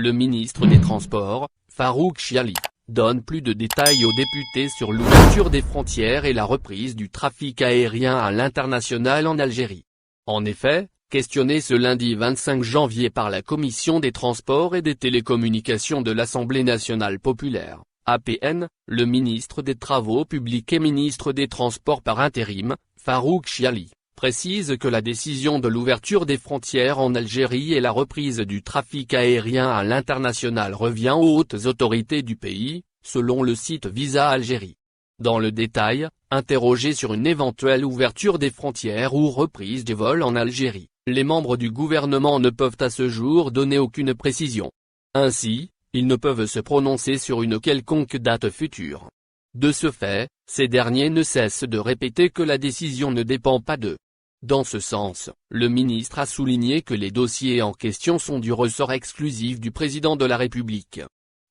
le ministre des Transports, Farouk Chiali, donne plus de détails aux députés sur l'ouverture des frontières et la reprise du trafic aérien à l'international en Algérie. En effet, questionné ce lundi 25 janvier par la Commission des Transports et des Télécommunications de l'Assemblée nationale populaire, APN, le ministre des Travaux publics et ministre des Transports par intérim, Farouk Chiali, précise que la décision de l'ouverture des frontières en Algérie et la reprise du trafic aérien à l'international revient aux hautes autorités du pays, selon le site Visa Algérie. Dans le détail, interrogé sur une éventuelle ouverture des frontières ou reprise des vols en Algérie, les membres du gouvernement ne peuvent à ce jour donner aucune précision. Ainsi, ils ne peuvent se prononcer sur une quelconque date future. De ce fait, ces derniers ne cessent de répéter que la décision ne dépend pas d'eux. Dans ce sens, le ministre a souligné que les dossiers en question sont du ressort exclusif du président de la République.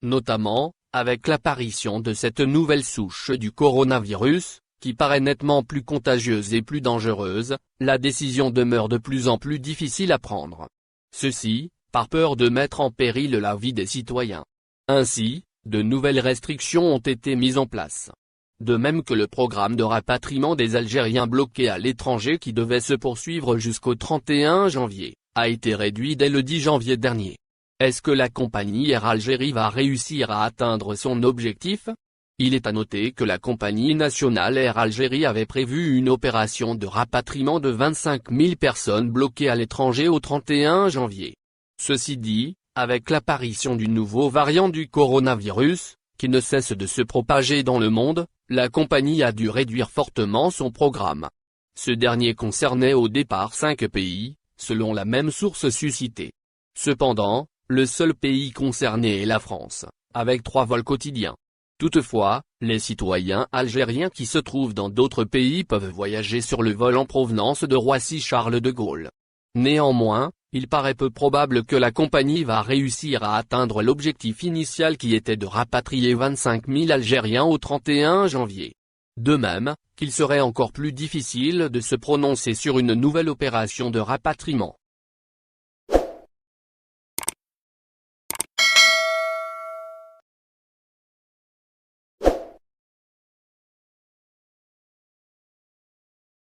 Notamment, avec l'apparition de cette nouvelle souche du coronavirus, qui paraît nettement plus contagieuse et plus dangereuse, la décision demeure de plus en plus difficile à prendre. Ceci, par peur de mettre en péril la vie des citoyens. Ainsi, de nouvelles restrictions ont été mises en place. De même que le programme de rapatriement des Algériens bloqués à l'étranger qui devait se poursuivre jusqu'au 31 janvier, a été réduit dès le 10 janvier dernier. Est-ce que la compagnie Air Algérie va réussir à atteindre son objectif? Il est à noter que la compagnie nationale Air Algérie avait prévu une opération de rapatriement de 25 000 personnes bloquées à l'étranger au 31 janvier. Ceci dit, avec l'apparition du nouveau variant du coronavirus, qui ne cesse de se propager dans le monde, la compagnie a dû réduire fortement son programme. Ce dernier concernait au départ 5 pays, selon la même source suscitée. Cependant, le seul pays concerné est la France, avec 3 vols quotidiens. Toutefois, les citoyens algériens qui se trouvent dans d'autres pays peuvent voyager sur le vol en provenance de Roissy-Charles de Gaulle. Néanmoins, il paraît peu probable que la compagnie va réussir à atteindre l'objectif initial qui était de rapatrier 25 000 Algériens au 31 janvier. De même, qu'il serait encore plus difficile de se prononcer sur une nouvelle opération de rapatriement.